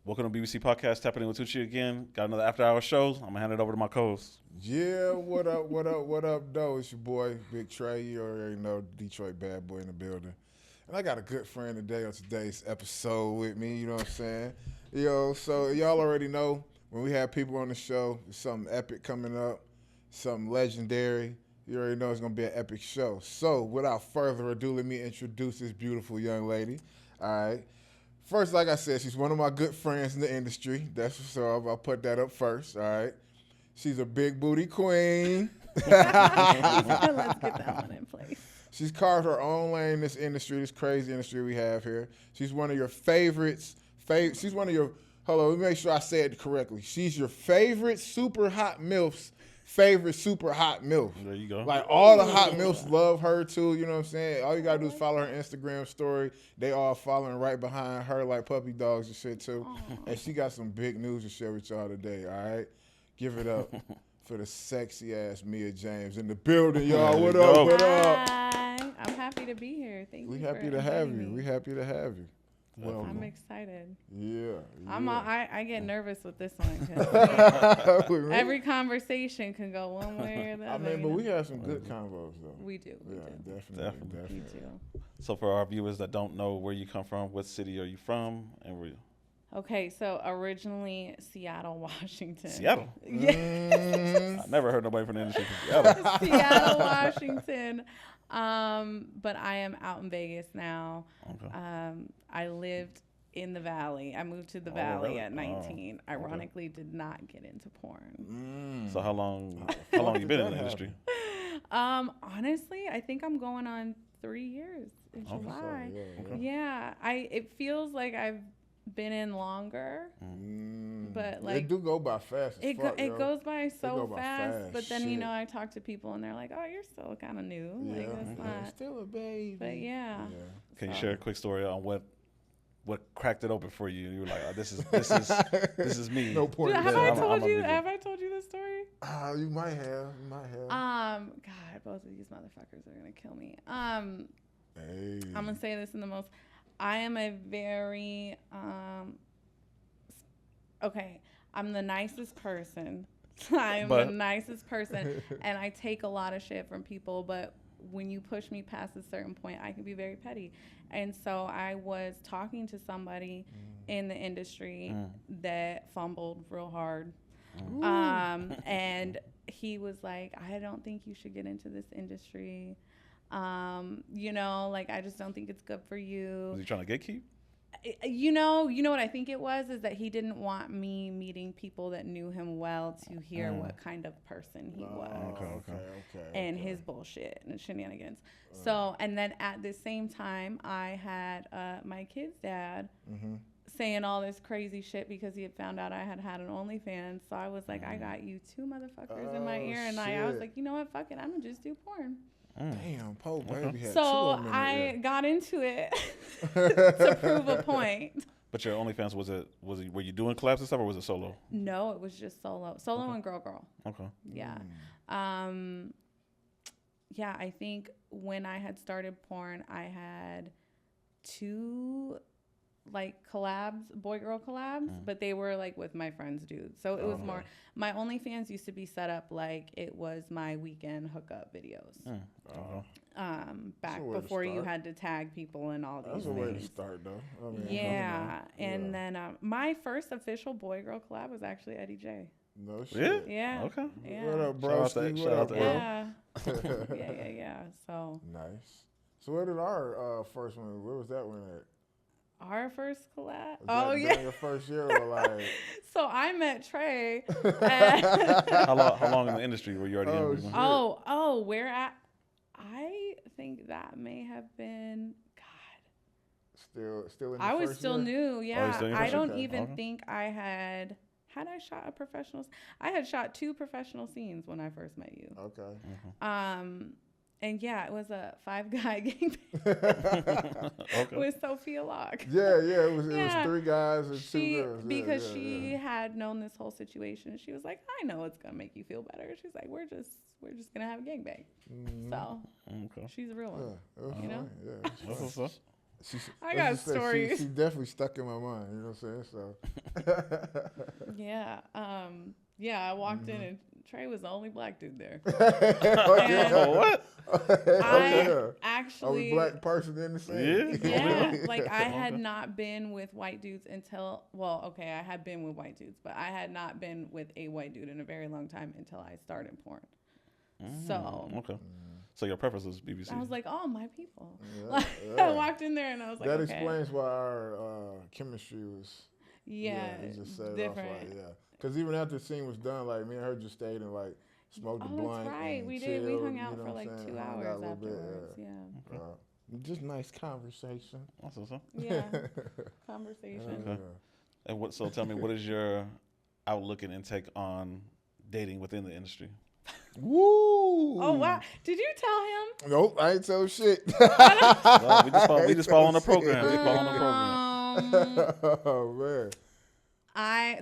Welcome to BBC Podcast, Tapping In with Tucci again. Got another after-hour show. I'm going to hand it over to my co-host. Yeah, what up, though? It's your boy, Big Trey. You already know, Detroit bad boy in the building. And I got a good friend today on today's episode with me, you know what I'm saying? So y'all already know when we have people on the show, there's something epic coming up, something legendary. You already know it's going to be an epic show. So without further ado, let me introduce this beautiful young lady, all right? First, like I said, she's one of my good friends in the industry. So I'll put that up first, all right? She's a big booty queen. Let's get that one in place. She's carved her own lane in this industry, this crazy industry we have here. She's one of your favorites. She's one of your, hold on, let me make sure I say it correctly. She's your favorite super hot MILF's favorite super hot MILF. There you go. Like all the hot MILFs love her too, you know what I'm saying? All you gotta do is follow her Instagram story. They all following right behind her like puppy dogs and shit too. Aww. And she got some big news to share with y'all today, all right? Give it up for the sexy ass Mia James in the building, y'all. What up? What up? Hi. I'm happy to be here. Thank We you. happy for to have inviting you. me. We happy to have you. Welcome. I'm excited. Yeah. I get nervous with this one because With me? every conversation can go one way or the I other. mean, but you we know? have some good convos though. We do. We Yeah, do. definitely. We do. So for our viewers that don't know where you come from, what city are you from? And where Okay, so originally Seattle, Washington. Seattle? Yes. I never heard nobody from the industry from Seattle. Seattle, Washington. But I am out in Vegas now. Okay. I lived in the Valley. I moved to the Oh, Valley really? at 19. Oh, okay. Ironically, did not get into porn. So how long you been in the industry? Honestly, I think I'm going on 3 years in Okay. July. Okay. Yeah, it feels like I've been in longer, but like it do go by fast. As fuck, it goes by so go by fast. fast, But then shit. I talk to people and they're like, "Oh, you're still kind of new." Yeah, Like that's not. still a baby. But yeah. Can you So- share a quick story on what cracked it open for you? You were like, oh, this is me. No point. Dude, have Yeah, I I'm told a you? video. Have I told you this story? You might have. God, both of these motherfuckers are gonna kill me. Hey. I'm gonna say this in the most. I am a very okay. I'm the nicest person. I am the nicest person, and I take a lot of shit from people. But when you push me past a certain point, I can be very petty. And so I was talking to somebody in the industry that fumbled real hard. And he was like, I don't think you should get into this industry. Like, I just don't think it's good for you. Was he trying to gatekeep? You know what I think it was is that he didn't want me meeting people that knew him well to hear what kind of person he was. Okay. And his bullshit and shenanigans. So, and then at the same time, I had my kid's dad saying all this crazy shit because he had found out I had an OnlyFans. So I was like, I got you two motherfuckers in my ear. And I was like, you know what? Fuck it. I'm going to just do porn. Damn, poor baby had two So of them in the I ear. got into it to prove a point. But your OnlyFans were you doing collabs and stuff, or was it solo? No, it was just solo and girl. Okay. Yeah. Yeah, I think when I had started porn, I had 2 like collabs, boy-girl collabs, but they were like with my friends' dudes. So it was more, my OnlyFans used to be set up like it was my weekend hookup videos. Back before you had to tag people and all these That's a things. way to start, though. I mean, Yeah, and then my first official boy-girl collab was actually Eddie J. No shit. Yeah. Okay. Yeah. What up, bro? Shout out to- shout out to L. Yeah. So Nice. So where did our first one? Where was that one at? our first collab. Was that during your first year or like? So I met Trey. How long in the industry were you already in? shit. Where at? I think that may have been Still in the I was first still year? new. Yeah, still in your I first don't year? even Okay. think I had I shot a professional. I had shot 2 professional scenes when I first met you. Okay. And yeah, it was a 5-guy gangbang Okay. with Sophia Locke. Yeah, it was 3 guys and 2 She girls. Yeah, because yeah, she yeah. had known this whole situation. She was like, I know it's gonna make you feel better. She's like, we're just gonna have a gangbang. So Okay. she's a real one. Yeah, it was You know? fun, yeah, it was That's fun. what's up. I got stories. She definitely stuck in my mind. You know what I'm saying? So. Yeah. Yeah, I walked in and Trey was the only black dude there. What? I actually, a black person in the scene. Yeah, like I had not been with white dudes until, well, okay, I had been with white dudes, but I had not been with a white dude in a very long time until I started porn. So. Okay. So your preference was BBC. I was like, oh, my people. Yeah, I walked in there and I was like, that okay. explains why our chemistry was. It just set different. Off like, because even after the scene was done, like me and her just stayed and like smoked a blunt. That's right. And We chilled, did. We hung out for like saying? 2 Hung hours out a afterwards. bit, Yeah. Just nice conversation. Awesome. Yeah. Conversation. Okay. And so tell me, what is your outlook and intake on dating within the industry? Woo! Oh wow! Did you tell him? Nope, I ain't tell shit. Well, we just follow on the program. We follow on the program. Oh man.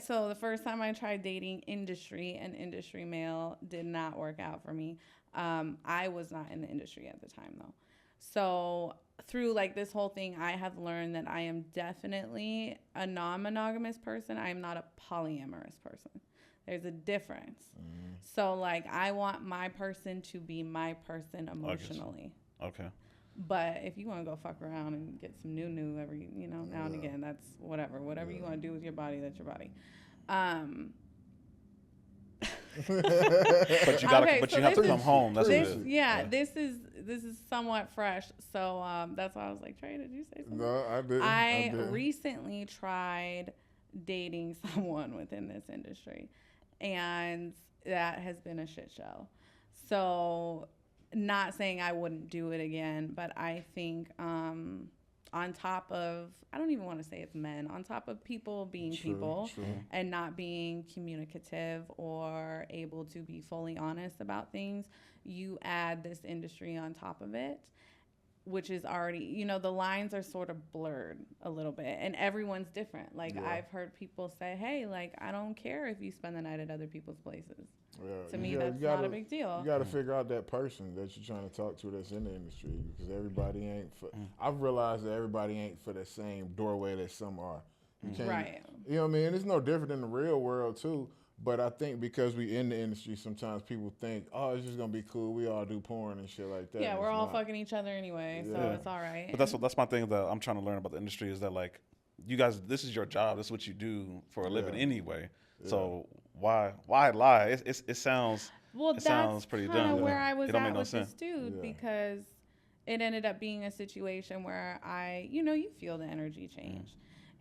So the first time I tried dating an industry male did not work out for me. I was not in the industry at the time though. So through like this whole thing, I have learned that I am definitely a non-monogamous person. I am not a polyamorous person. There's a difference. So like I want my person to be my person emotionally. Okay. But if you want to go fuck around and get some new every, now and again, that's whatever. Whatever you want to do with your body, that's your body. But you gotta, you have to come home. That's this. what it is. Yeah, this is somewhat fresh. So that's why I was like, Trey, did you say something? No, I didn't. I recently tried dating someone within this industry, and that has been a shit show. So, not saying I wouldn't do it again, but I think on top of, I don't even want to say it's men, on top of people being people and not being communicative or able to be fully honest about things, you add this industry on top of it, which is already, the lines are sort of blurred a little bit, and everyone's different. Like I've heard people say, hey, like, I don't care if you spend the night at other people's places. Yeah. To me, that's not a big deal. You got to figure out that person that you're trying to talk to that's in the industry, because everybody ain't for. I've realized that everybody ain't for the same doorway that some are. You can't, right. You know what I mean? It's no different in the real world too. But I think because we in the industry, sometimes people think, oh, it's just gonna be cool. We all do porn and shit like that. Yeah, we're all fucking each other anyway, so it's all right. But that's my thing that I'm trying to learn about the industry is that, like, you guys, this is your job. This is what you do for a living anyway. Yeah. So why lie? It sounds sounds pretty dumb. Well, that's kind of where I was at with sense. this dude because it ended up being a situation where you feel the energy change,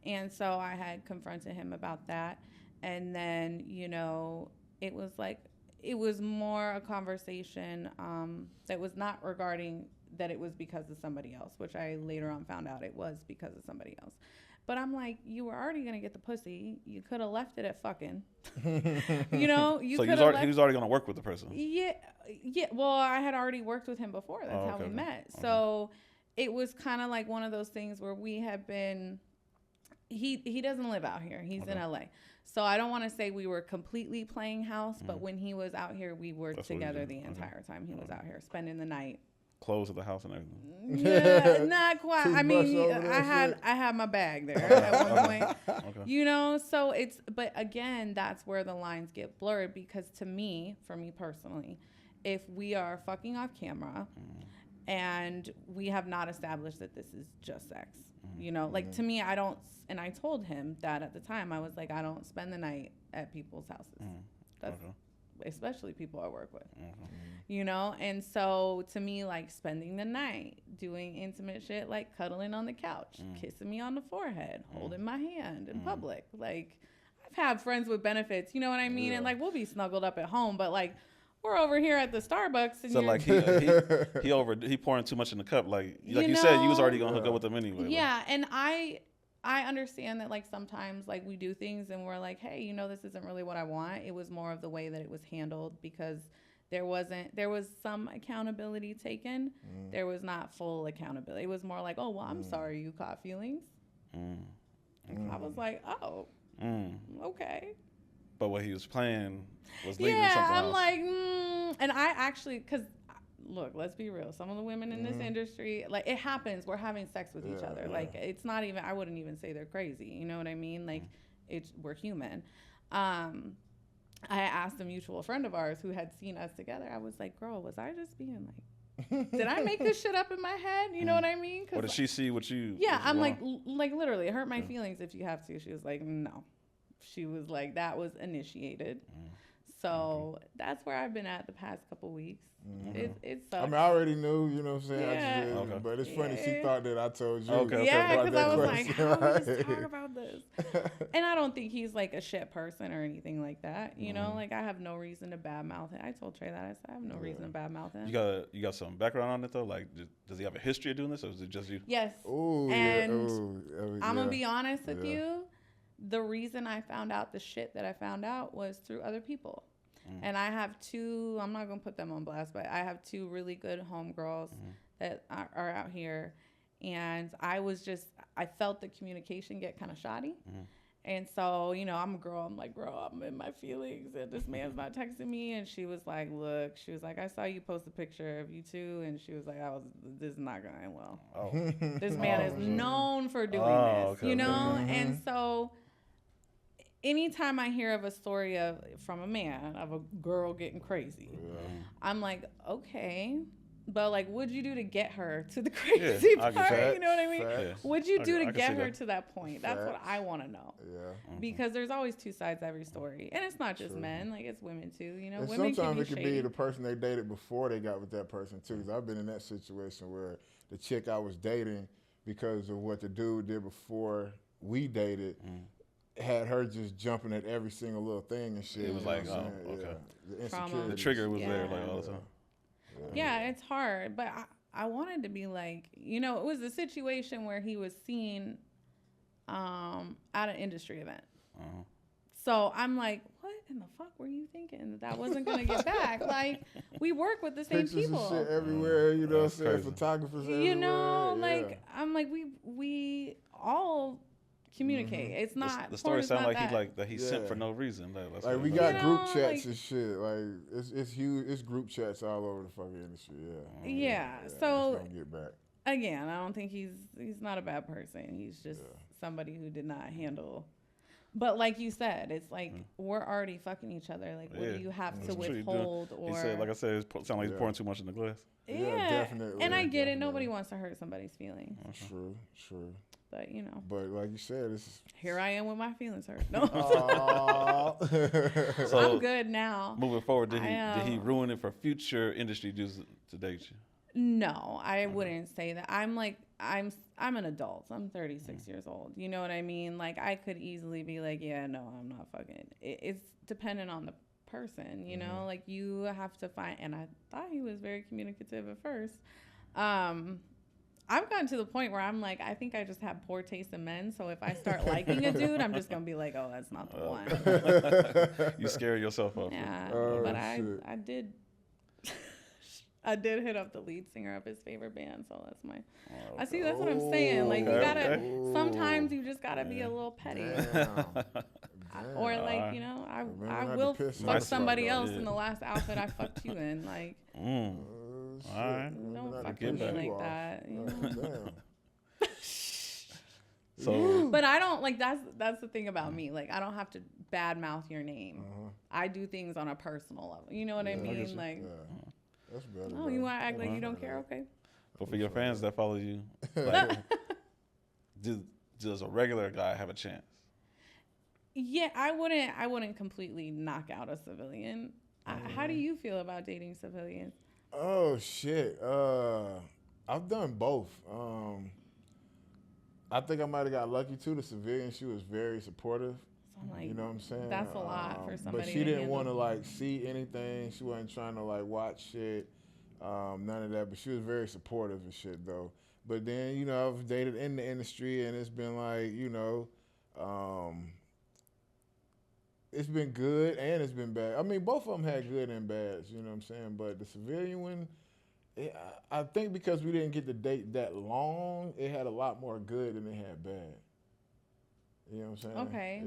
and so I had confronted him about that. And then, it was more a conversation that was not regarding that it was because of somebody else, which I later on found out it was because of somebody else. But I'm like, you were already going to get the pussy. You could have left it at fucking. So he was already going to work with the person. Yeah. Well, I had already worked with him before. That's how we met. Okay. So it was kind of like one of those things where we had been. He doesn't live out here. He's in LA. So I don't want to say we were completely playing house, but when he was out here, we were together the entire time he was out here, spending the night. Clothes at the house and everything. Yeah, not quite. I mean, I had my bag there at one point. Okay. So but again, that's where the lines get blurred because for me personally, if we are fucking off camera and we have not established that this is just sex, to me, I don't, and I told him that at the time, I was like, I don't spend the night at people's houses. That's especially people I work with, and so to me, like spending the night doing intimate shit, like cuddling on the couch, kissing me on the forehead, holding my hand in public. Like I've had friends with benefits, you know what I mean? Yeah. And like, we'll be snuggled up at home, but like, we're over here at the Starbucks. And so like he pouring too much in the cup. Like you said, you was already gonna hook up with him anyway. Yeah, and I understand that like sometimes like we do things and we're like, hey, this isn't really what I want. It was more of the way that it was handled because there was some accountability taken. There was not full accountability. It was more like, oh well, I'm sorry you caught feelings. I was like, oh, okay. But what he was playing was leading to something else. I'm like, and I actually, because look, let's be real. Some of the women in this industry, like, it happens. We're having sex with each other. Like, it's not even, I wouldn't even say they're crazy. You know what I mean? Like, we're human. I asked a mutual friend of ours who had seen us together. I was like, girl, was I just being like, did I make this shit up in my head? You know what I mean? Or did she see what you? Yeah, I'm like literally, it hurt my feelings if you have to. She was like, no. She was like, that was initiated. So that's where I've been at the past couple weeks. It sucks. I mean, I already knew, you know what I'm saying? Yeah. But it's funny, she thought that I told you. Okay. Yeah, because I was question. like, how do we just talk about this? And I don't think he's like a shit person or anything like that. You know, like I have no reason to badmouth him. I told Trey that. I said, I have no reason to badmouth him. You got some background on it though? Like, does he have a history of doing this, or is it just you? Yes. Ooh, and I'm going to be honest with you. The reason I found out the shit that I found out was through other people. And I have two, I'm not going to put them on blast, but I have two really good homegirls that are out here. And I felt the communication get kind of shoddy. And so, you know, I'm a girl. I'm like, girl, I'm in my feelings. And this man's not texting me. And she was like, look, I saw you post a picture of you two. And she was like, this is not going well. This man is known for doing this, you know? And so anytime I hear of a story from a man of a girl getting crazy, I'm like, okay, but like, what'd you do to get her to the crazy part? You know what I mean? What'd you do to get her to that point? That's what I want to know. Because there's always two sides to every story, and it's not just men; like it's women too. You know, and women sometimes can it could be the person they dated before they got with that person too. Because I've been in that situation where the chick I was dating, because of what the dude did before we dated. Had her just jumping at every single little thing and shit. It was like, oh, okay. The insecurity. The trigger was there like all the time. Yeah, it's hard. But I wanted to be like, you know, it was a situation where he was seen at an industry event. So I'm like, what in the fuck were you thinking that wasn't going to get back? Like, we work with the same Pictures people. And shit everywhere, you know what I'm saying? Photographers everywhere. You know, like, I'm like, we all communicate. It's not the story sound like he sent for no reason. Like we got group chats and shit. Like it's huge. It's group chats all over the fucking industry. Yeah. So it's gonna get back. Again, I don't think he's not a bad person. He's just somebody who did not handle. But like you said, it's like we're already fucking each other. Like, what do you have to withhold? Or he said, like I said, it sounds like he's pouring too much in the glass. Yeah, definitely. And I get it. Nobody wants to hurt somebody's feelings. True. But you know. But like you said, it's here I am with my feelings hurt. No. So I'm good now. Moving forward, did he ruin it for future industry dudes to date you? No, I wouldn't say that. I'm an adult. I'm 36 years old. You know what I mean? Like, I could easily be like, yeah, no, I'm not fucking. It's dependent on the person, you know? Like, you have to find, and I thought he was very communicative at first. I've gotten to the point where I'm like, I think I just have poor taste in men. So if I start liking a dude, I'm just going to be like, oh, that's not the one. You scare yourself up. Yeah. But I did. I did hit up the lead singer of his favorite band, so that's my. I see. That's what I'm saying. Like, you gotta. Sometimes you just gotta be a little petty. Or like, you know, I will fuck somebody else in the last outfit I fucked you in. Like, all right. Don't fuck with me like that. You know? So, but I don't like. That's the thing about me. Like, I don't have to badmouth your name. I do things on a personal level. You know what I mean? Like. That's better. Oh, you want to act like you don't care? Okay. But for your fans that follow you, like, does a regular guy have a chance? Yeah, I wouldn't completely knock out a civilian. How do you feel about dating civilians? Oh shit. I've done both. I think I might have got lucky too. The civilian, she was very supportive. Like, you know what I'm saying? That's a lot for somebody. But she didn't want to like see anything. She wasn't trying to like watch shit. None of that. But she was very supportive and shit though. But then, you know, I've dated in the industry and it's been like, you know, it's been good and it's been bad. I mean, both of them had good and bads, you know what I'm saying? But the civilian one, I think because we didn't get to date that long, it had a lot more good than it had bad. You know what I'm saying? Okay.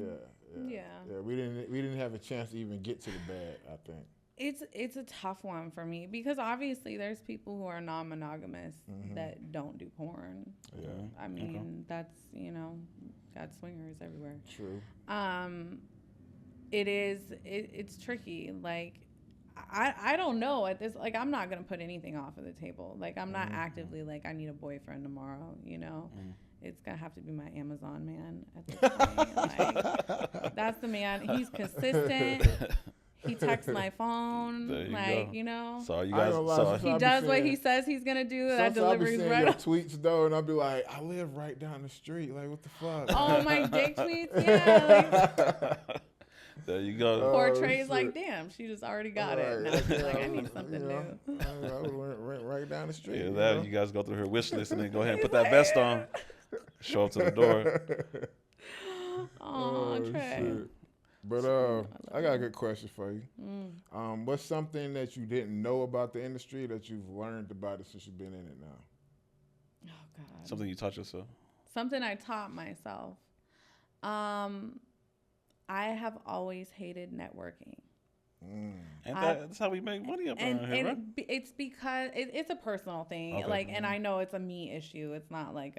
Yeah. We didn't have a chance to even get to the bad, I think. It's a tough one for me because obviously there's people who are non-monogamous that don't do porn. Yeah. I mean, that's, got swingers everywhere. True. It's tricky. Like, I don't know at this, like, I'm not going to put anything off of the table. Like, I'm not actively like, I need a boyfriend tomorrow, It's going to have to be my Amazon man at this point. Like, that's the man. He's consistent. He texts my phone, go. So you guys, he does what he says he's gonna do. That delivery's right. Your tweets though, and I'll be like, I live right down the street. Like, what the fuck? Oh, my dick tweets, yeah. Like, there you go. Poor Trey's like, damn, she just already got it. Now she's like, I need something new. I went right down the street. Yeah, you guys go through her wish list and then go ahead and put that vest on. Show up to the door. Oh, Trey. Shit. But I got a good question for you. What's something that you didn't know about the industry that you've learned about it since you've been in it now? Oh, God. Something you taught yourself. Something I taught myself. I have always hated networking. And that's how we make money up around here, right? It's because it's a personal thing. Okay. And I know it's a me issue. It's not like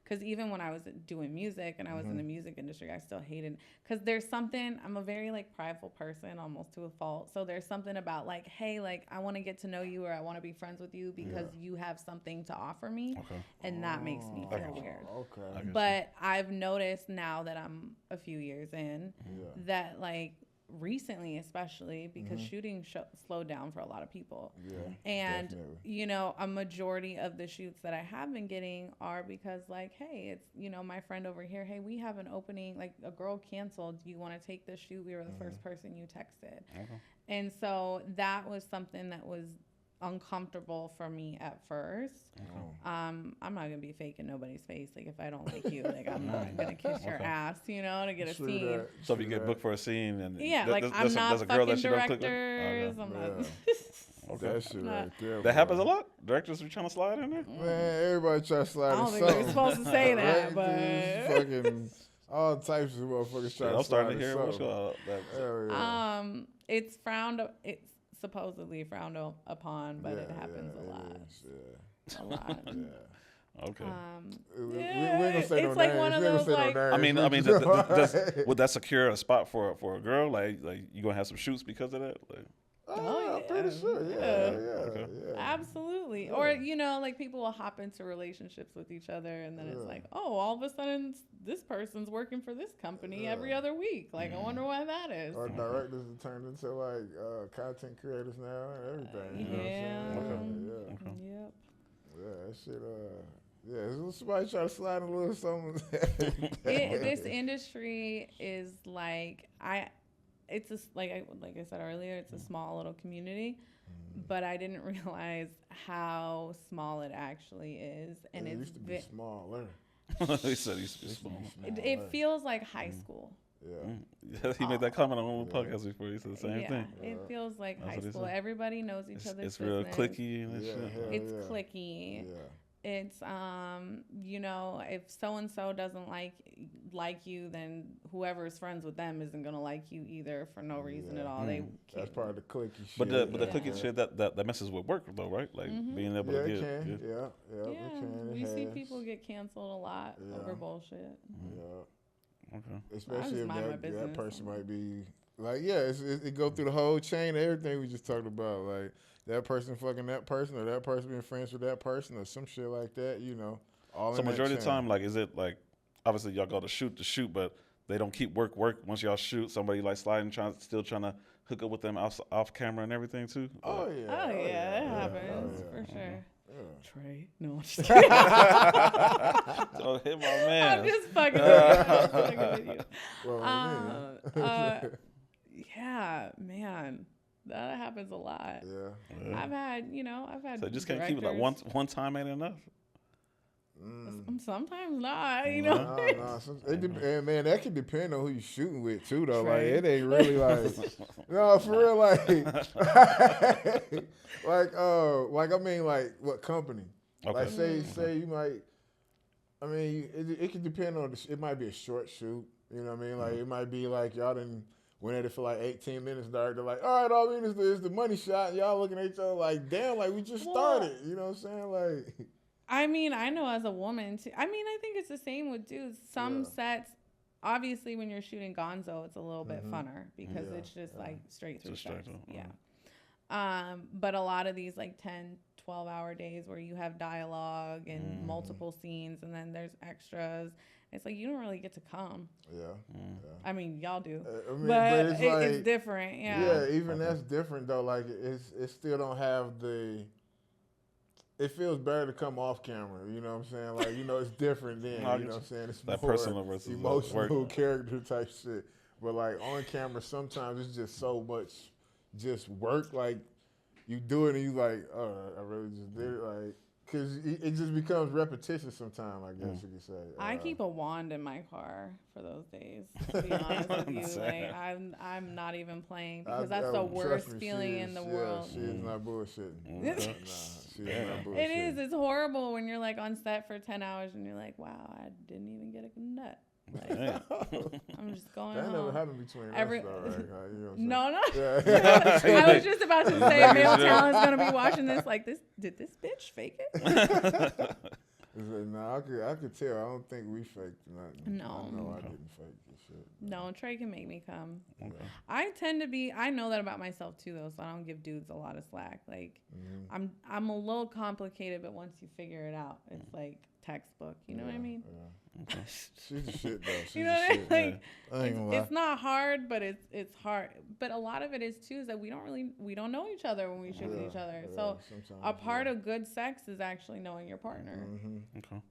because even when I was doing music and I was in the music industry, I still hated, because there's something, I'm a very like prideful person, almost to a fault. So there's something about like, hey, like I want to get to know you, or I want to be friends with you because you have something to offer me. Okay. And that makes me feel weird. Okay. But I've noticed now that I'm a few years in that like, recently especially because shooting slowed down for a lot of people, and definitely. A majority of the shoots that I have been getting are because like, hey, it's my friend over here, hey, we have an opening, like a girl canceled, do you want to take this shoot, we were the first person you texted. And so that was something that was uncomfortable for me at first. I'm not gonna be faking nobody's face. Like if I don't like you, like I'm not gonna kiss your ass, to get a scene. So if you get booked for a scene and I'm not fucking directors. I'm not. That shit right there. That happens a lot. Directors be trying to slide in there. Man, everybody try to slide in. I don't think we're supposed to say that, but fucking all types of motherfuckers trying to slide. I'm starting to hear that. It's frowned. It's supposedly frowned upon, but it happens a lot. A lot. Okay. We ain't gonna say no names. One of those, like, I mean, would that secure a spot for a girl? Like you gonna have some shoots because of that? Like, I'm pretty sure. Yeah. Absolutely. Or like people will hop into relationships with each other, and then it's like, oh, all of a sudden this person's working for this company every other week. Like, I wonder why that is. Or directors have turned into like content creators now and everything. Yep. Yeah, that shit. Yeah, somebody try to slide a little something. This industry is like it's like I said earlier, it's a small little community, but I didn't realize how small it actually is, and it used to be smaller. He said it used to be small. It feels like high school. Yeah, he made that comment on one podcast before. He said the same thing. It feels like high school. Everybody knows each other's It's real cliquey and shit. It's cliquey. Yeah. It's if so and so doesn't like you, then whoever's friends with them isn't gonna like you either for no reason at all. That's part of the cliquey shit. But the cliquey shit that messes with work though, right? Like being able to get it can. We see people get canceled a lot over bullshit. Okay. Especially if that person might be like, it go through the whole chain of everything we just talked about, like that person fucking that person, or that person being friends with that person, or some shit like that, all so majority of the time, like, is it like, obviously y'all go to shoot, but they don't keep work once y'all shoot, somebody like sliding, still trying to hook up with them off camera and everything too? Oh yeah, it happens for sure. Trey, no, I'm just kidding. Don't hit my man. I'm just fucking with you. Yeah, man, that happens a lot. Yeah. I've had. So just can't keep it like one time ain't enough. Sometimes not, No. Man, that can depend on who you shooting with too, though. Trey. Like, it ain't really like, no, for real, like I mean, like what company? Okay. Like say you might. I mean, it can depend on. It might be a short shoot. You know what I mean? Like it might be like y'all done went at it for like 18 minutes. They're like, all right, all I mean is the money shot. Y'all looking at each other like, damn, like we just started. You know what I'm saying? Like, I mean, I know as a woman too. I mean, I think it's the same with dudes. Some sets, obviously, when you're shooting Gonzo, it's a little bit funner because it's just like straight through sex. Yeah. But a lot of these like 10, 12-hour days where you have dialogue and multiple scenes, and then there's extras. It's like you don't really get to come. Yeah. I mean, y'all do, but it's, like, it's different. Yeah. Yeah, even that's different though. Like it still don't have the. It feels better to come off camera. You know what I'm saying? Like, you know, it's different then. You know what I'm saying? It's that more personal versus emotional character type shit. But like on camera, sometimes it's just so much just work. Like you do it and you like, oh, I really just did it. Like. Because it just becomes repetitious sometimes, I guess you could say. I keep a wand in my car for those days, to be honest with you. Like, I'm not even playing because that's the worst feeling in the world. She is not bullshitting. Nah, she is not bullshitting. It is. It's horrible when you're like on set for 10 hours and you're like, wow, I didn't even get a nut. Like, I'm just going that home. never happened between us, though, right? You know no. Yeah. I was just about to say, male talent's going to be watching this like, did this bitch fake it? No, I could tell. I don't think we faked nothing. No. No, I didn't fake this shit. No, Trey can make me come. Okay. I tend to be, I know that about myself too, though, so I don't give dudes a lot of slack. Like, I'm a little complicated, but once you figure it out, it's like textbook. You know what I mean? Yeah. Okay. She's the shit, though. She's you know what I mean? Like, I ain't gonna lie. It's not hard, but it's hard. But a lot of it is too is that we don't know each other when we shoot with each other. So a part of good sex is actually knowing your partner. Okay.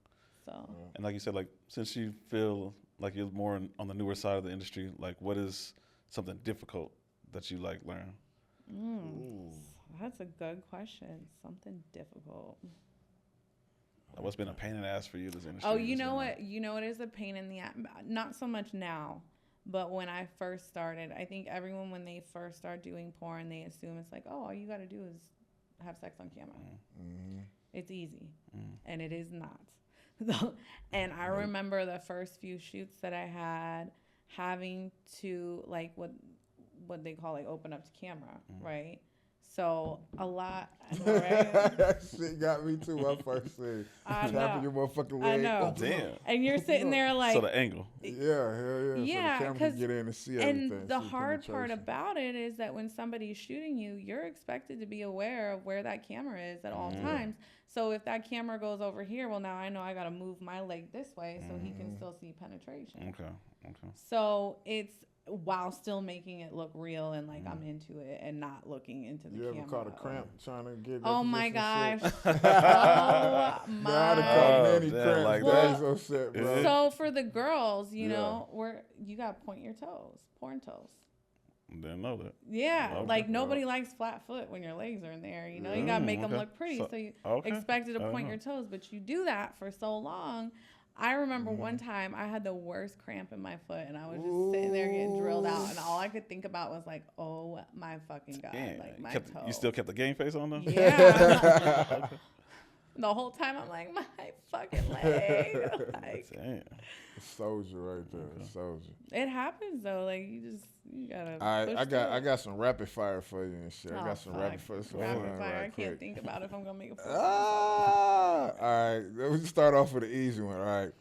So. And like you said, like since you feel like you're more on the newer side of the industry, like what is something difficult that you like learn? That's a good question. Something difficult. What's been a pain in the ass for you, this industry? Oh, you know what? You know it is a pain in the ass. Not so much now, but when I first started, I think everyone, when they first start doing porn, they assume it's like, oh, all you got to do is have sex on camera. It's easy. And it is not. And I remember the first few shoots that I had having to, like, what they call, like, open up to camera, right? So a lot, I know, right? That shit got me too. My first thing, tapping your motherfucking leg. I know. Oh, damn. And you're sitting there like. So the angle. Yeah. So the camera can get in and see everything. And the hard part about it is that when somebody's shooting you, you're expected to be aware of where that camera is at all times. So if that camera goes over here, well, now I know I got to move my leg this way so he can still see penetration. Okay. So it's while still making it look real and like I'm into it and not looking into the camera. You ever caught a cramp trying to get Oh my gosh. Oh my. I'd have caught many cramps. Like that. So set, bro. So for the girls, you know, you got to point your toes, porn toes. Didn't know that. Yeah, okay. Like nobody likes flat foot when your legs are in there. You know, you got to make them look pretty. So you expected to point your toes, but you do that for so long. I remember one time I had the worst cramp in my foot and I was just sitting there getting drilled out and all I could think about was like, oh my fucking God, like my toe. You still kept the game face on though? Yeah. The whole time I'm like, my fucking leg. Like, damn. Soldier right there. Soldier. It happens though. Like you gotta. All right, I got some rapid fire for you and shit. I got some rapid fire. Rapid fire. I can't think about if I'm gonna make a phone. All right, let's start off with an easy one. All right,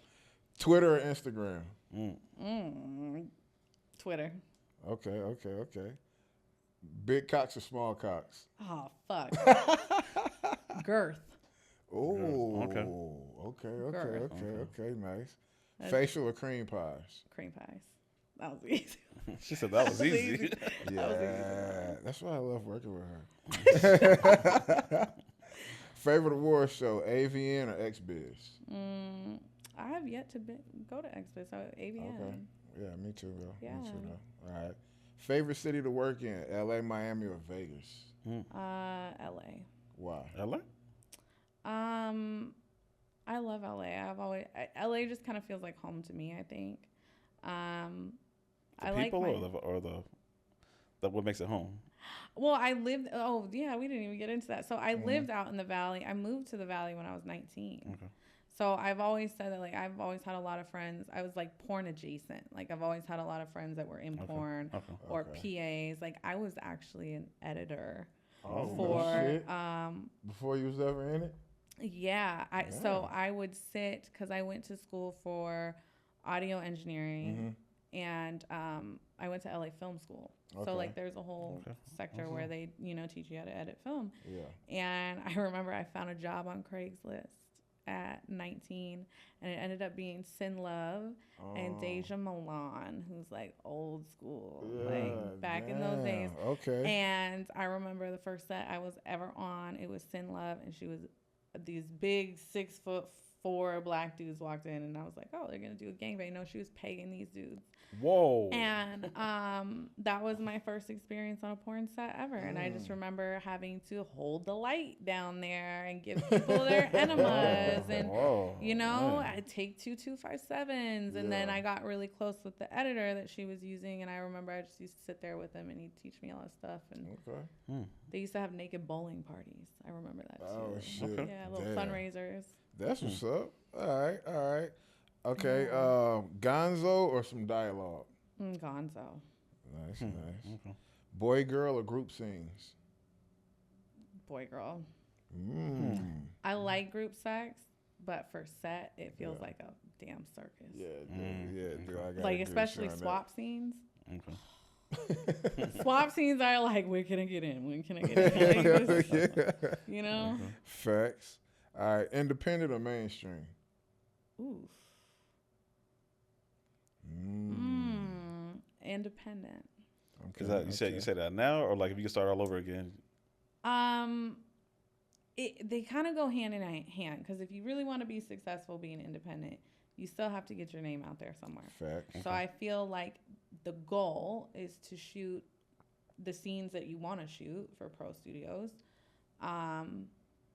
Twitter or Instagram? Twitter. Okay. Big cocks or small cocks? Oh fuck. Girth. Oh. Okay. Nice. Facial or cream pies? Cream pies. That was easy. She said that was easy. Yeah, that's why I love working with her. Favorite award show, AVN or XBiz? I have yet to go to XBiz, so AVN. Okay. Yeah, me too, bro. Yeah. Me too, though. All right. Favorite city to work in, LA, Miami, or Vegas? LA. Why? LA? I love LA. LA just kind of feels like home to me, I think. The people or the what makes it home? Well, I lived. Oh, yeah, we didn't even get into that. So I lived out in the valley. I moved to the valley when I was 19. Okay. So I've always said that, like, I've always had a lot of friends. I was like porn adjacent. Like, I've always had a lot of friends that were in porn or PAs. Like, I was actually an editor for before you was ever in it. Yeah. So I would sit, because I went to school for audio engineering, and I went to LA Film School. So like there's a whole sector where they, teach you how to edit film. Yeah. And I remember I found a job on Craigslist at 19, and it ended up being Sin Love and Deja Milan, who's like old school, like back in those days. Okay. And I remember the first set I was ever on, it was Sin Love, and she was these big 6'4" black dudes walked in, and I was like, oh, they're gonna do a gangbang. No, she was pegging these dudes. Whoa. And that was my first experience on a porn set ever. And I just remember having to hold the light down there and give people their enemas and I take 2.257s. And then I got really close with the editor that she was using, and I remember I just used to sit there with him and he'd teach me all this stuff. And they used to have naked bowling parties. I remember that too. Oh shit. Yeah, little fundraisers. That's what's up. All right. Okay, Gonzo or some dialogue? Gonzo. Nice. Okay. Boy, girl, or group scenes? Boy, girl. I like group sex, but for set, it feels like a damn circus. Yeah. I especially swap scenes. Okay. Swap scenes are like, when can I get in? When can I get in? Facts. All right, independent or mainstream? Oof. Independent. Okay. You said that now, or like if you could start all over again? They kind of go hand in hand, because if you really want to be successful being independent, you still have to get your name out there somewhere. Fact. So I feel like the goal is to shoot the scenes that you want to shoot for pro studios,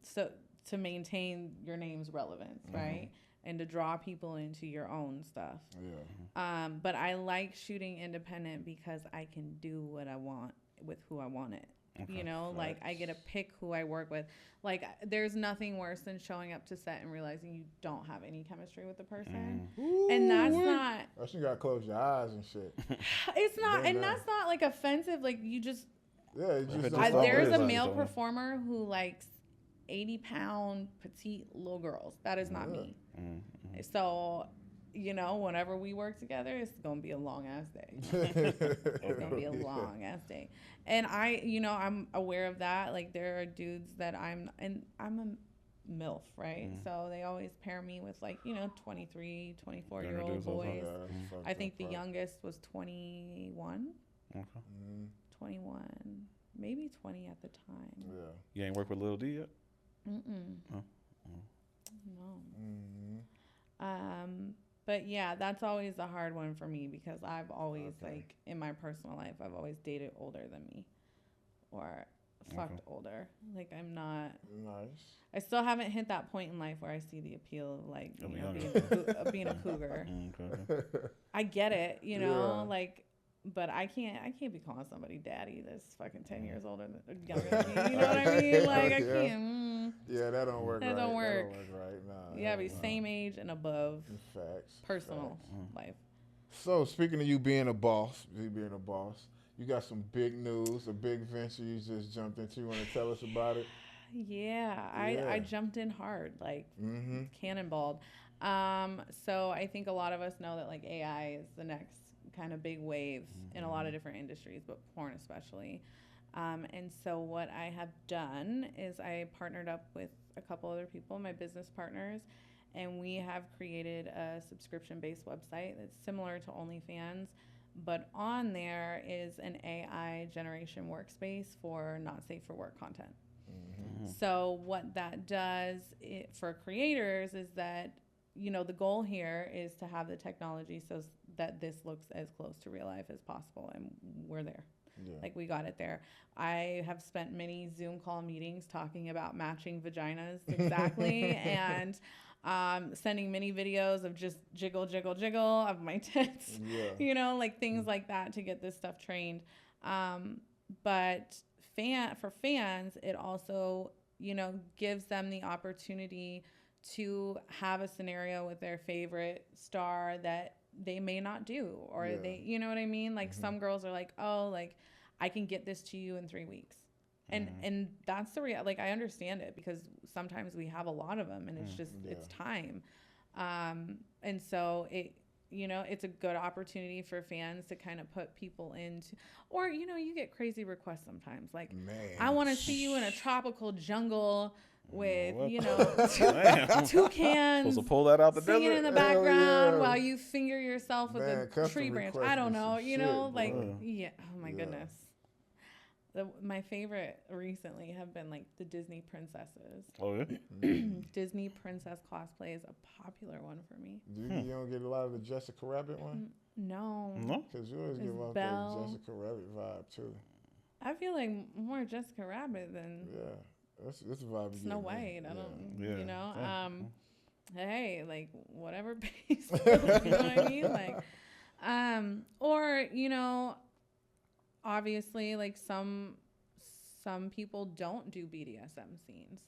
so to maintain your name's relevance, right? And to draw people into your own stuff. Yeah. But I like shooting independent because I can do what I want with who I want it. Okay. Like I get to pick who I work with. Like there's nothing worse than showing up to set and realizing you don't have any chemistry with the person. And that's not. Oh, you gotta close your eyes and shit. It's not, and that's not like offensive. Like you just. Yeah, there's a male performer who likes 80-pound petite little girls. That is not me. So, whenever we work together, it's gonna be a long ass day. It's gonna be a long ass day. And I'm aware of that. Like there are dudes that I'm a Milf, right? So they always pair me with 23, 24-year-old boys. I think the youngest was 21. Okay. 21, maybe 20 at the time. Yeah. You ain't worked with Lil D yet? No. But yeah, that's always a hard one for me, because I've always in my personal life, I've always dated older than me or fucked older. Like I'm not nice. I still haven't hit that point in life where I see the appeal of being a cougar. I get it, but I can't be calling somebody daddy that's fucking 10 years older than younger than me. You know what I mean? Like I can't. Yeah, that don't work. That don't work. That don't work right. Nah. You gotta be same age and above. Facts. Personal life. So speaking of you being a boss, you got some big news, a big venture you just jumped into. You want to tell us about it? Yeah, I jumped in hard, cannonballed. So I think a lot of us know that AI is the next kind of big wave in a lot of different industries, but porn especially. And so what I have done is I partnered up with a couple other people, my business partners, and we have created a subscription-based website that's similar to OnlyFans, but on there is an AI generation workspace for not safe for work content. So what that does for creators is that, the goal here is to have the technology so that this looks as close to real life as possible, and we're there. Yeah. Like we got it there. I have spent many Zoom call meetings talking about matching vaginas exactly and sending many videos of just jiggle, jiggle, jiggle of my tits, things like that to get this stuff trained. But for fans, it also, gives them the opportunity to have a scenario with their favorite star that they may not do, or they, you know what I mean? Like some girls are like, oh, like I can get this to you in 3 weeks. And that's the reality. Like, I understand it because sometimes we have a lot of them and it's just, it's time. And so it's a good opportunity for fans to kind of put people into, or, you get crazy requests sometimes. Like, man, I want to see you in a tropical jungle with, toucans. Supposed to pull that out the singing desert in the background while you finger yourself with a tree branch. I don't know, oh my goodness. My favorite recently have been like the Disney princesses. Oh yeah. Disney princess cosplay is a popular one for me. You don't get a lot of the Jessica Rabbit one? No. Because you always give off that Jessica Rabbit vibe too. I feel like more Jessica Rabbit than that's the vibe. Snow White. I don't. Hey, like whatever pays. You know what I mean? Like, or obviously, like some people don't do BDSM scenes.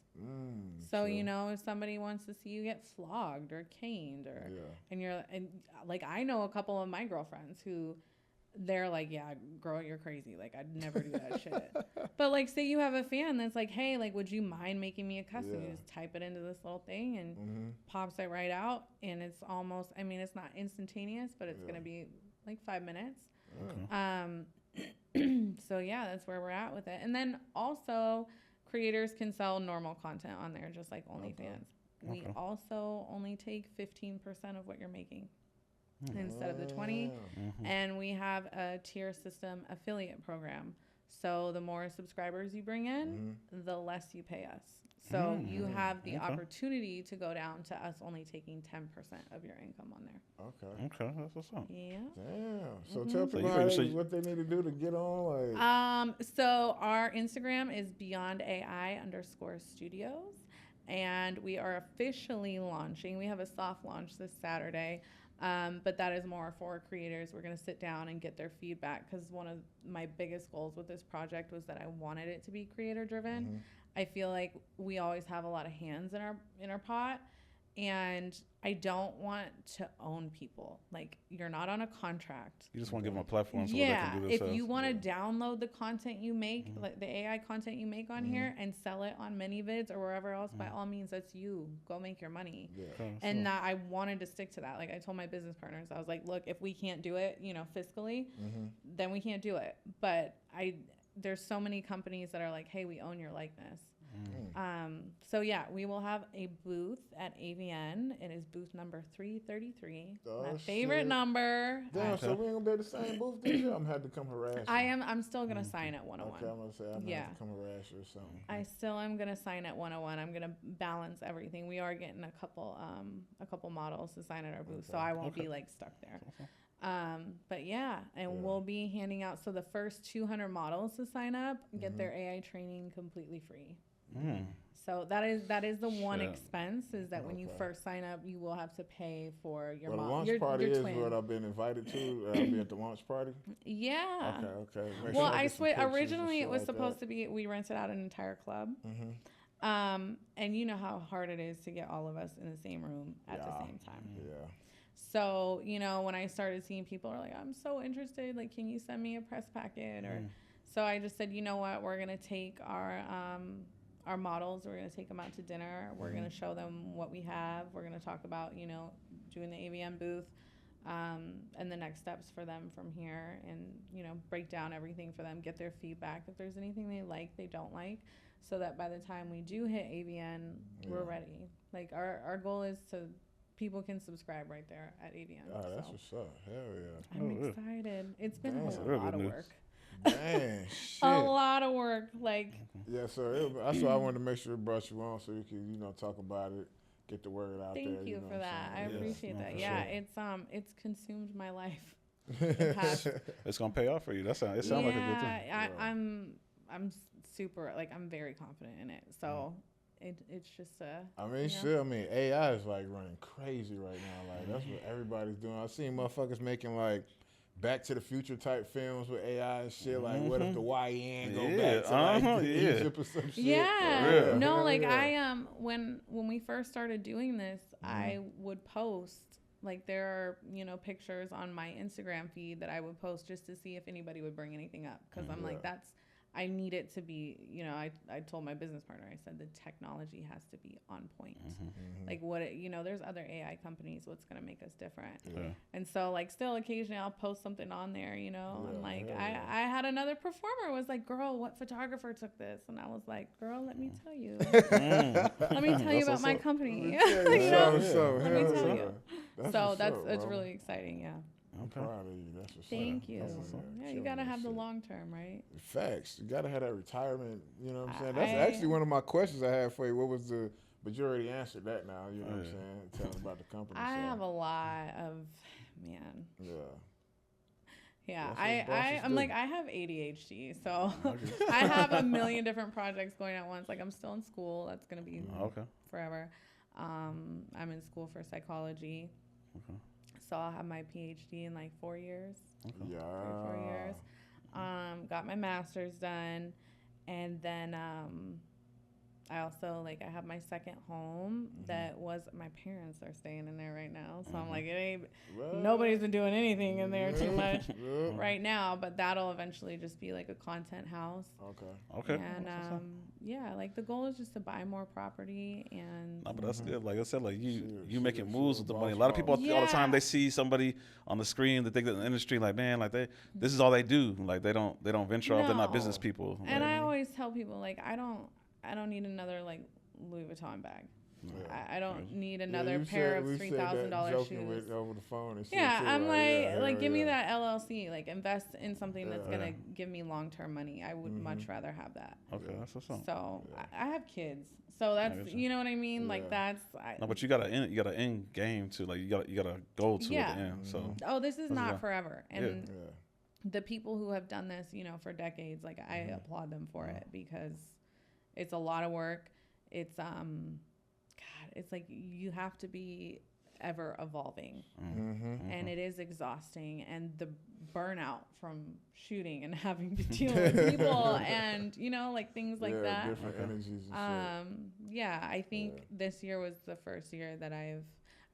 So true. If somebody wants to see you get flogged or caned, or and like I know a couple of my girlfriends who they're like, yeah, girl, you're crazy. Like I'd never do that shit. But like, say you have a fan that's like, hey, like, would you mind making me a custom? You just type it into this little thing and pops it right out, and it's almost. I mean, it's not instantaneous, but it's gonna be like 5 minutes. So yeah, that's where we're at with it. And then also creators can sell normal content on there, just like OnlyFans. We also only take 15% of what you're making instead of the 20. And we have a tier system affiliate program. So the more subscribers you bring in, the less you pay us. So you have the opportunity to go down to us only taking 10% of your income on there. Okay, that's what's up. Yeah. Damn. So tell people what they need to do to get on. Like. So our Instagram is beyondai_studios, and we are officially launching. We have a soft launch this Saturday. But that is more for creators. We're going to sit down and get their feedback, because one of my biggest goals with this project was that I wanted it to be creator driven. I feel like we always have a lot of hands in our pot, and I don't want to own people. Like, you're not on a contract. You just want to give them a platform so they can do this. If you want to download the content you make, like the AI content you make on here, and sell it on ManyVids or wherever else, by all means, that's you. Go make your money. And that I wanted to stick to that. Like I told my business partners, I was like, look, if we can't do it, fiscally, then we can't do it. But there's so many companies that are like, hey, we own your likeness. So yeah, we will have a booth at AVN. It is booth number 333. My favorite number. Damn, so we ain't gonna be at the same booth this year? I'm gonna have to come harass you. I'm still gonna sign at 101. Okay, I'm gonna say I'm gonna have to come harass you or something. I still am gonna sign at 101. I'm gonna balance everything. We are getting a couple models to sign at our booth, so I won't be like stuck there. But yeah, we'll be handing out. So the first 200 models to sign up get their AI training completely free. So that is the one expense, is that when you first sign up, you will have to pay for your the launch party is what I've been invited to. I'll be at the launch party. Yeah. Okay. Well, I swear, originally it was supposed to be, we rented out an entire club. And you know how hard it is to get all of us in the same room at the same time. Yeah. So, when I started seeing people are like, I'm so interested, like, can you send me a press packet? Or so I just said, you know what, we're going to take our models, we're going to take them out to dinner. We're going to show them what we have. We're going to talk about, doing the AVN booth, and the next steps for them from here, and, break down everything for them, get their feedback. If there's anything they like, they don't like, so that by the time we do hit AVN, we're ready. Like, our goal is people can subscribe right there at AVN. Oh, that's what's up. Hell yeah. I'm excited. It's been a lot of work. Dang, shit. A lot of work, like. Yeah, so that's why I wanted to make sure I brought you on so you can, talk about it, get the word out there. Thank you for that. I appreciate that. Yeah, it's consumed my life. It's gonna pay off for you. It sounds like a good thing. I'm super, like, I'm very confident in it. So it's just AI is like running crazy right now. Like, that's what everybody's doing. I've seen motherfuckers making like Back to the Future type films with AI and shit. Like, what if the YN go back to like Egypt or some shit? Yeah. No, like I when we first started doing this, I would post. Like there are, you know, pictures on my Instagram feed that I would post just to see if anybody would bring anything up. Because I'm like, I need it to be, you know, I told my business partner, I said the technology has to be on point. Like you know, there's other AI companies. What's going to make us different? And so like still occasionally I'll post something on there, you know, and like I had another performer was like, girl, what photographer took this? And I was like, girl, let me tell you. Let me tell you about my company. Let me tell you. That's really exciting. Yeah. I'm proud of you. That's what's Thank you. Yeah, you gotta have the long term, right? Facts. You gotta have that retirement. You know what I'm saying? That's actually one of my questions I had for you. What was the? But you already answered that now. You know what I'm saying? Tell them about the company. I have a lot of man. Yeah, I'm like I have ADHD, so I have a million different projects going at once. Like I'm still in school. That's gonna be forever. I'm in school for psychology. So I'll have my PhD in like 4 years. 3 or 4 years. Got my master's done. And then I also like I have my second home that was my parents are staying in there right now. So I'm like, it ain't nobody's been doing anything in there too much right now, but that'll eventually just be like a content house. Okay. And yeah, like the goal is just to buy more property and no, but that's good. Like I said, like you making moves with the money. A lot of people all the time they see somebody on the screen that think that in the industry like, man, like this is all they do. Like they don't venture off. They're not business people. And I always tell people like I don't need another like Louis Vuitton bag. I don't need another pair of $3,000 shoes. Over the phone and I'm like give me that LLC. Like invest in something that's gonna give me long-term money. I would much rather have that. Okay, that's what's up. So I have kids, so that's you know what I mean. Like that's. No, but you got an end game too. Like you got a goal to at the end. So this is not forever, and the people who have done this, you know, for decades, like I applaud them for it because it's a lot of work. It's it's like you have to be ever evolving, and it is exhausting, and the burnout from shooting and having to deal with people and you know like things like that. Different energies. And I think this year was the first year that I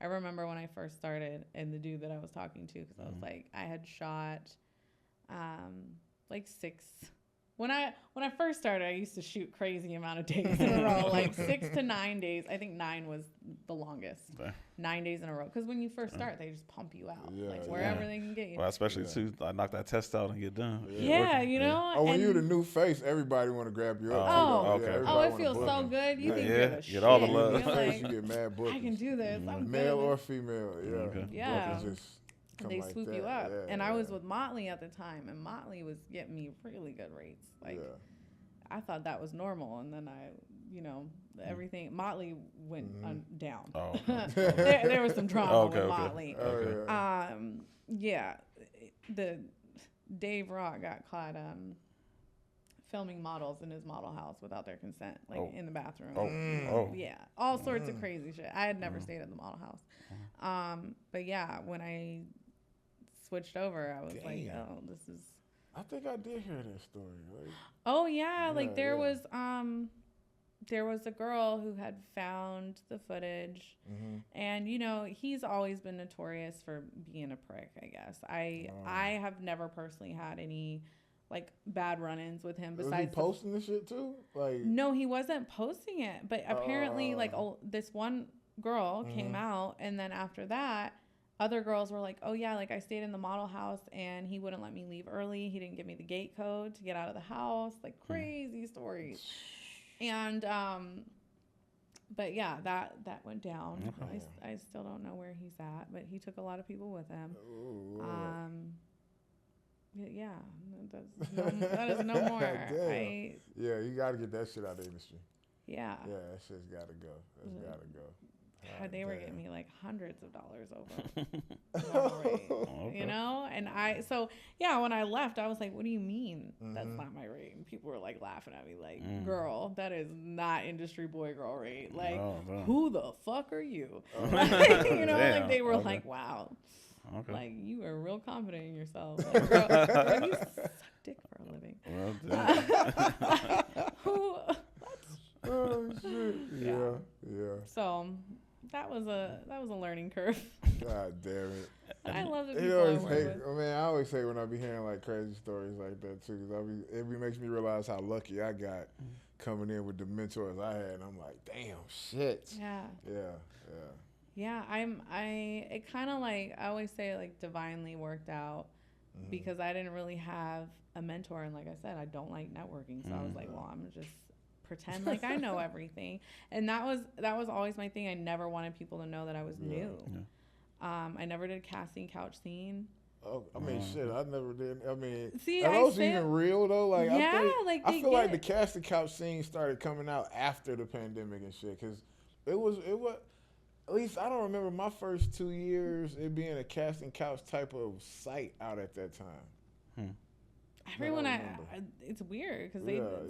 remember when I first started and the dude that I was talking to because I was like I had shot like 6. When I first started, I used to shoot crazy amount of days in a row, like 6 to 9 days. I think 9 was the longest. 9 days in a row. Because when you first start, they just pump you out, like wherever they can get you. Well, especially too, I knock that test out and get done. You know. Oh, when you're the new face, everybody want to grab you up. It feels so good. You think you're the shit. Get all the love. You get mad bookings. I can do this. I'm male good. or female. They swoop you up. And I was with Motley at the time, and Motley was getting me really good rates. Like, I thought that was normal, and then everything. Motley went down. Oh, there was some drama with Motley. The Dave Rock got caught filming models in his model house without their consent, like in the bathroom. All sorts of crazy shit. I had never stayed at the model house, but when I switched over, I was like, oh, this is. I think I did hear that story. There was a girl who had found the footage, and he's always been notorious for being a prick. I guess I have never personally had any like bad run-ins with him. Besides, was he posting the shit too? Like, no, he wasn't posting it. But apparently, this one girl came out, and then after that. Other girls were like, oh, yeah, like I stayed in the model house and he wouldn't let me leave early. He didn't give me the gate code to get out of the house. Like crazy stories. And, but yeah, that went down. I still don't know where he's at, but he took a lot of people with him. That is no more. You got to get that shit out of the industry. Yeah. Yeah, that shit's got to go. That's got to go. God, they were getting me like hundreds of dollars over rate, you know? And when I left, I was like, what do you mean that's not my rate? And people were like laughing at me like, girl, that is not industry boy girl rate. Like, who the fuck are you? Like they were like, wow. Okay. Like, you are real confident in yourself. Like, girl, you suck dick for a living. Well, Who? Oh shit! Yeah. So that was a learning curve. God damn it! I love the You people I always work hate. with. I mean, I always hate when I be hearing like crazy stories like that too. Cause it makes me realize how lucky I got coming in with the mentors I had. And I'm like, damn, shit. Yeah. Yeah. Yeah, it kind of like, I always say, like, divinely worked out because I didn't really have a mentor. And like I said, I don't like networking. So I was like, well, I'm going to just pretend like I know everything. And that was always my thing. I never wanted people to know that I was new. Yeah. I never did casting couch scene. Oh, I mean, shit, I never did. I mean, see, are those even real though? Like, yeah, I feel like the casting couch scene started coming out after the pandemic and shit, because it was. At least I don't remember my first 2 years it being a casting couch type of site out at that time. Everyone, it's weird because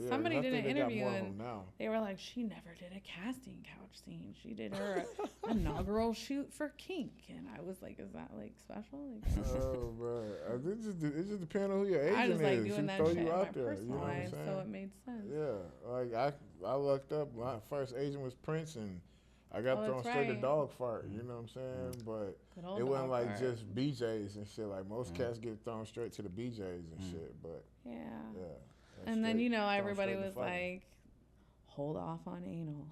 somebody did an interview and they were like, she never did a casting couch scene. She did her inaugural shoot for Kink, and I was like, is that like special? Like, oh, bro, it just depends on who your agent is. I just like doing that throw shit you in out my there, personal you know life, so it made sense. Yeah, like I lucked up. My first agent was Prince, and I got thrown straight to dog fart. You know what I'm saying? But it wasn't like just BJs and shit. Like most cats get thrown straight to the BJs and shit. But yeah. And then everybody was like, hold off on anal.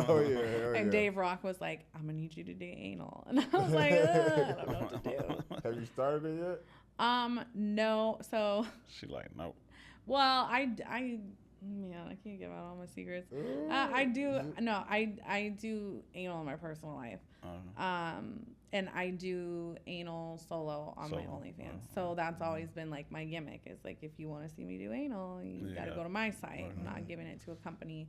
Oh yeah. And Dave Rock was like, I'm gonna need you to do anal, and I was like, I don't know what to do. Have you started it yet? No. So she like, nope. Well, I can't give out all my secrets. I do anal in my personal life. And I do anal solo on my OnlyFans. So that's always been like my gimmick, is like, if you want to see me do anal, you got to go to my site. I'm not giving it to a company.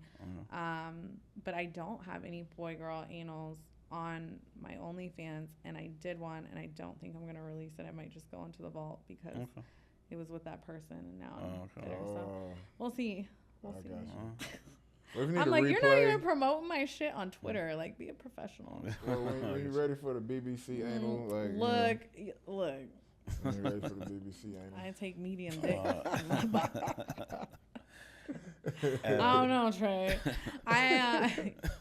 But I don't have any boy-girl anals on my OnlyFans, and I did one, and I don't think I'm going to release it. I might just go into the vault because it was with that person, and now I'm there. So we'll see. We'll see. I'm like, you're not even promoting my shit on Twitter. Like, be a professional. Well, when you ready for the BBC anal, like, look. When you ready for the BBC anal, I take medium dick. I don't know, Trey.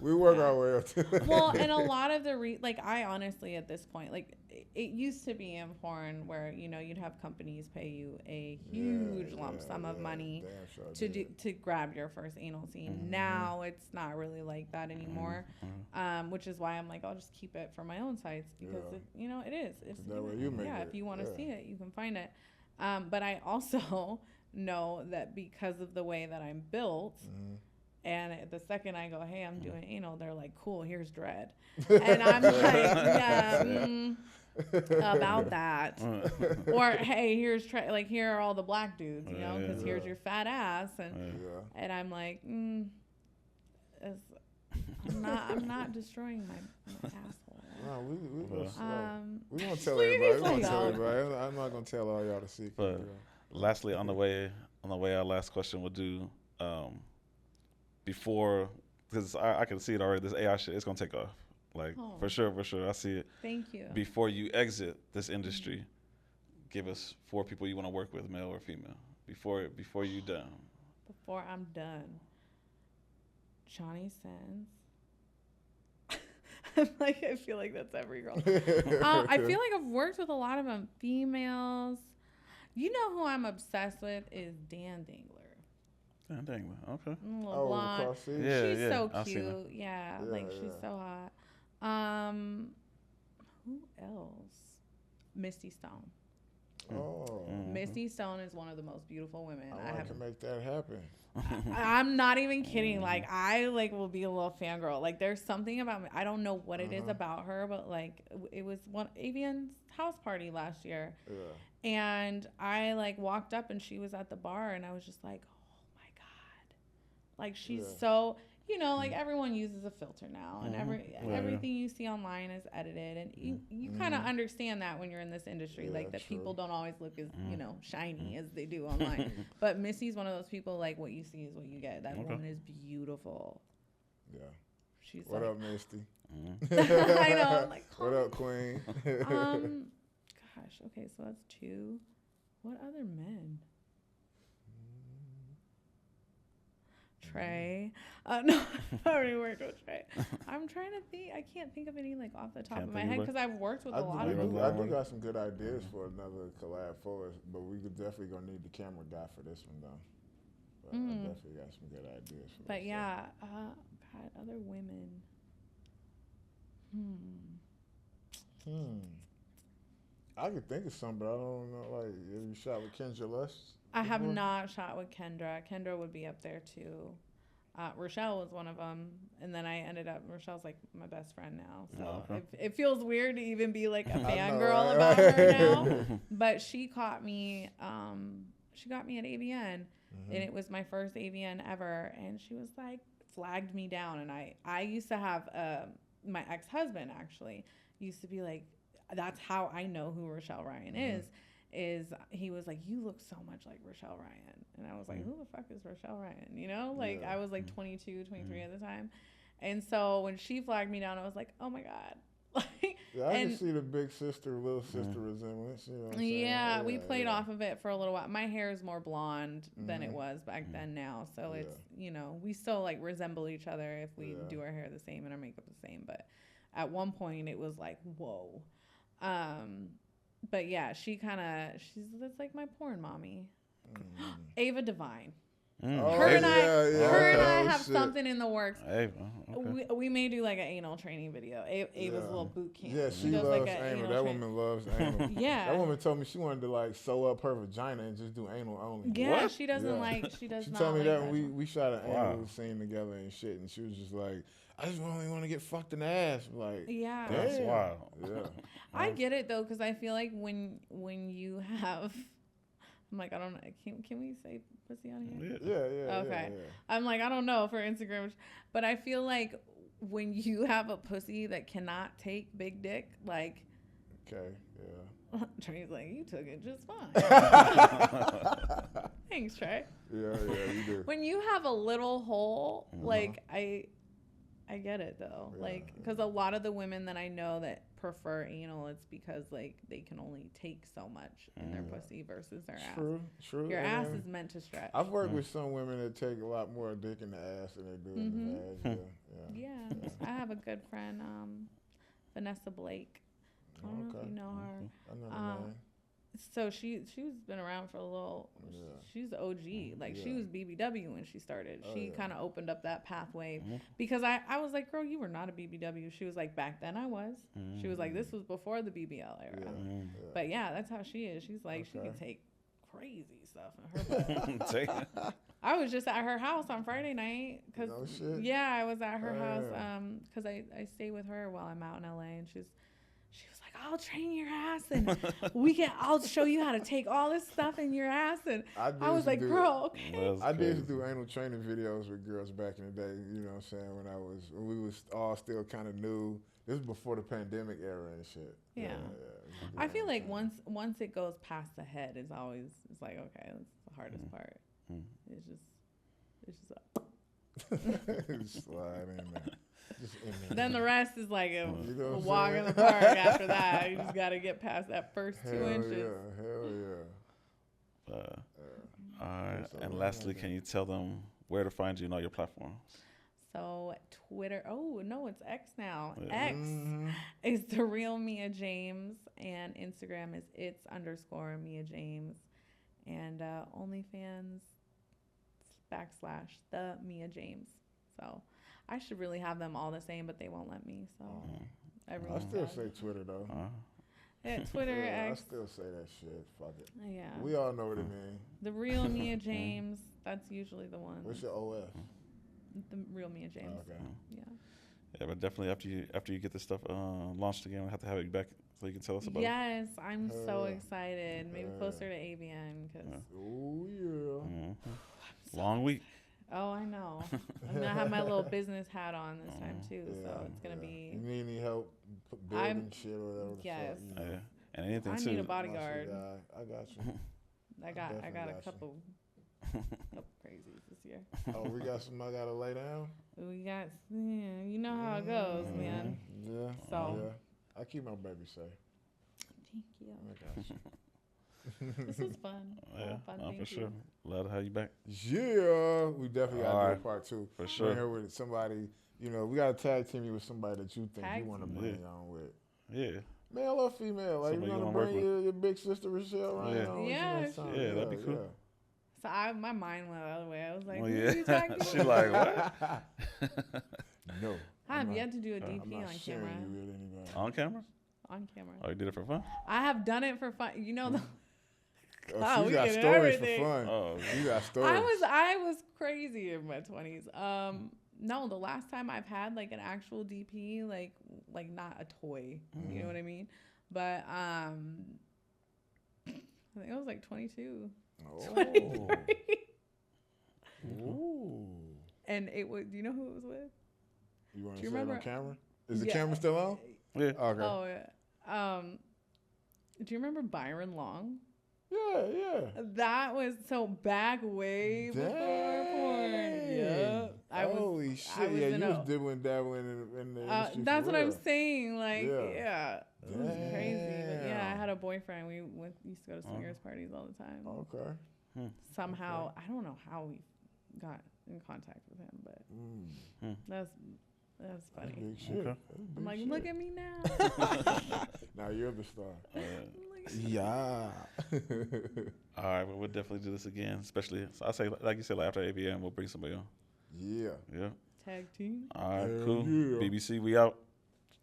We work our way up to it. Well, and a lot of the I honestly at this point, like, it used to be in porn where you'd have companies pay you a huge lump sum of money to grab your first anal scene. Now it's not really like that anymore, which is why I'm like, I'll just keep it for my own sites because it is. It's that way you make it. If you want to see it, you can find it. But I also know that because of the way that I'm built, and the second I go, hey, I'm doing anal, they're like, cool, here's dread. And I'm like, yeah, about that. Or, hey, here's here are all the black dudes, because here's your fat ass. And I'm like, I'm not destroying my asshole. No, we gonna tell everybody. I'm not gonna tell all y'all the secret. But lastly, on the way, our last question we'll do before, because I can see it already. This AI shit, it's gonna take off. Like for sure, I see it. Thank you. Before you exit this industry, give us 4 people you want to work with, male or female. Before you done. Before I'm done, Johnny Sins. I feel like that's every girl. I feel like I've worked with a lot of them females. You know who I'm obsessed with is Dan Dangler. Dan Dangler, okay. Blonde. She's so cute. Yeah, she's so hot. Who else? Misty Stone. Misty Stone is one of the most beautiful women I have. To make that happen. I'm not even kidding. Like, I will be a little fangirl. Like, there's something about me. I don't know what it is about her, but it was one Avian's house party last year. Yeah. And I walked up and she was at the bar and I was just like, oh my God. Like, she's so, everyone uses a filter now and everything you see online is edited. And you kind of understand that when you're in this industry, that people don't always look as, shiny as they do online. But Missy's one of those people, what you see is what you get. That woman is beautiful. Yeah. She's what up, Misty? I know. I'm like, what up, Queen? gosh. Okay, so that's 2. What other men? Trey. No, I already worked with Trey. I'm trying to think. I can't think of any like off the top of my head because I've worked with a lot of people. I do got some good ideas for another collab for us, but we could definitely gonna need the camera guy for this one though. But I definitely got some good ideas for But yeah, God, other women. I could think of some, but I don't know. Like, have you shot with Kendra Lush? I have not shot with Kendra. Kendra would be up there too. Rochelle was one of them, and then I ended up. Rochelle's like my best friend now, so it feels weird to even be like a fangirl about her now. But she caught me. She got me at AVN, and it was my first AVN ever. And she was like flagged me down, and I used to have my ex-husband actually used to be like, that's how I know who Rochelle Ryan is he was like, you look so much like Rochelle Ryan. And I was like, who the fuck is Rochelle Ryan? You know, like I was like 22, 23 at the time. And so when she flagged me down, I was like, oh my God. Like, I can see the big sister, little sister resemblance. You know what I'm saying? Yeah, we played off of it for a little while. My hair is more blonde than it was back then now. So it's, you know, we still like resemble each other if we do our hair the same and our makeup the same. But at one point it was like, whoa. But yeah, that's like my porn mommy. Ava Devine. Her and I have something in the works. Ava, okay. We may do like an anal training video. Ava's little boot camp. Yeah, she loves like anal. That woman loves anal. Yeah. That woman told me she wanted to like sew up her vagina and just do anal only. Yeah, what? She doesn't like. She does. She not told me like that when we shot an anal scene together and shit, and she was just like, I just only want to get fucked in the ass. Like, yeah, that's wild. Yeah, I get it though, because I feel like when you have, I'm like, I don't know, can we say pussy on here? Yeah. Okay, yeah. I'm like, I don't know for Instagram, but I feel like when you have a pussy that cannot take big dick, like, okay, yeah. Trey's like, you took it just fine. Thanks, Trey. Yeah, you do. When you have a little hole, like I get it though, like, because a lot of the women that I know that prefer anal, it's because like they can only take so much in their pussy versus their ass. True. Your ass is meant to stretch. I've worked with some women that take a lot more dick in the ass than they do in the ass. Yeah. I have a good friend, Vanessa Blake. I don't know if you know her. I know her name. So she's been around for a little. She's OG. Like she was BBW when she started. She kind of opened up that pathway because I was like, girl, you were not a BBW. She was like, back then I was. She was like, this was before the BBL era. But yeah, that's how she is. She's like, she can take crazy stuff in her butt. I was just at her house on Friday night because I was at her house because I stay with her while I'm out in LA, and she was like, I'll train your ass and I'll show you how to take all this stuff in your ass. And I was like, girl, okay. I did do anal training videos with girls back in the day, you know what I'm saying, when we was all still kind of new. This was before the pandemic era and shit. Yeah. I feel like once it goes past the head, it's like, okay, that's the hardest part. It's just slide in there. Then the rest is like a walk in the park after that. You just got to get past that first 2 inches. Hell yeah. All right. And lastly, can you tell them where to find you on all your platforms? So Twitter, it's X now. X is The Real Mia James, and Instagram is its_Mia James, and OnlyFans /The Mia James. So I should really have them all the same, but they won't let me. So I still say Twitter though. Yeah, Twitter. X. I still say that shit. Fuck it. Yeah. We all know what it means. The Real Mia James. That's usually the one. What's your OF? The Real Mia James. Oh, okay. Yeah. Yeah, but definitely after you get this stuff launched again, we'll have to have you back so you can tell us about it. Yes, I'm so excited. Maybe closer to AVN because. Oh yeah. Long week. Oh, I know. I'm gonna have my little business hat on this time too, so it's gonna be. You need any help building shit or whatever? Yes. And anything I too. need a bodyguard. I got you. I got a couple crazies this year. Oh, we got some. I gotta lay down. We got. Yeah, you know how it goes, man. Yeah. So. Yeah. I keep my baby safe. Thank you. I got you. This was fun. Yeah, Fun. for Thank you. sure. Glad to have you back. Yeah, we definitely got to do a Alright. part 2. For sure. Bring her with somebody. You know, we got to tag team you with somebody that you think Tag you want to team. bring on with. Yeah. Male or female? Like, Somebody you you want to wanna work bring your big sister Rochelle around? Yeah. Yeah, Yeah, that'd be cool. So my mind went the other way. I was like, Oh, who yeah. are you talking to? She like, what? No. I have I'm yet to do a not- DP I'm not on sharing camera. you with anybody. On camera? On camera. Oh, you did it for fun? I have done it for fun. You know, Oh, we she got get stories everything. for fun. Oh, You got stories. I was crazy in my 20s. No, the last time I've had like an actual DP, like not a toy. You know what I mean? But I think I was like 22. Oh. 23. Ooh. And it was, you know who it was with? You want Do to you say it on remember- camera? Is the Yeah. camera still on? yeah. Okay. Oh, yeah. Do you remember Byron Long? Yeah. That was so back way before porn. Yeah. Holy shit. I was Yeah, in you a- was dabbling in the industry. That's for what I'm real. saying. Like, Yeah. yeah. It was crazy. But yeah, I Damn. had a boyfriend. We used to go to swingers parties all the time. Okay. Somehow, I don't know how we got in contact with him, but that's That's funny. big shit. Okay. That's big I'm like, shit. look at me now. Now you're the star. Like, Yeah. All right, well, we'll definitely do this again, especially, so I say, like you said, like after AVN, we'll bring somebody on. Yeah. Yeah. tag team. All right, Hell cool. yeah. BBC, we out.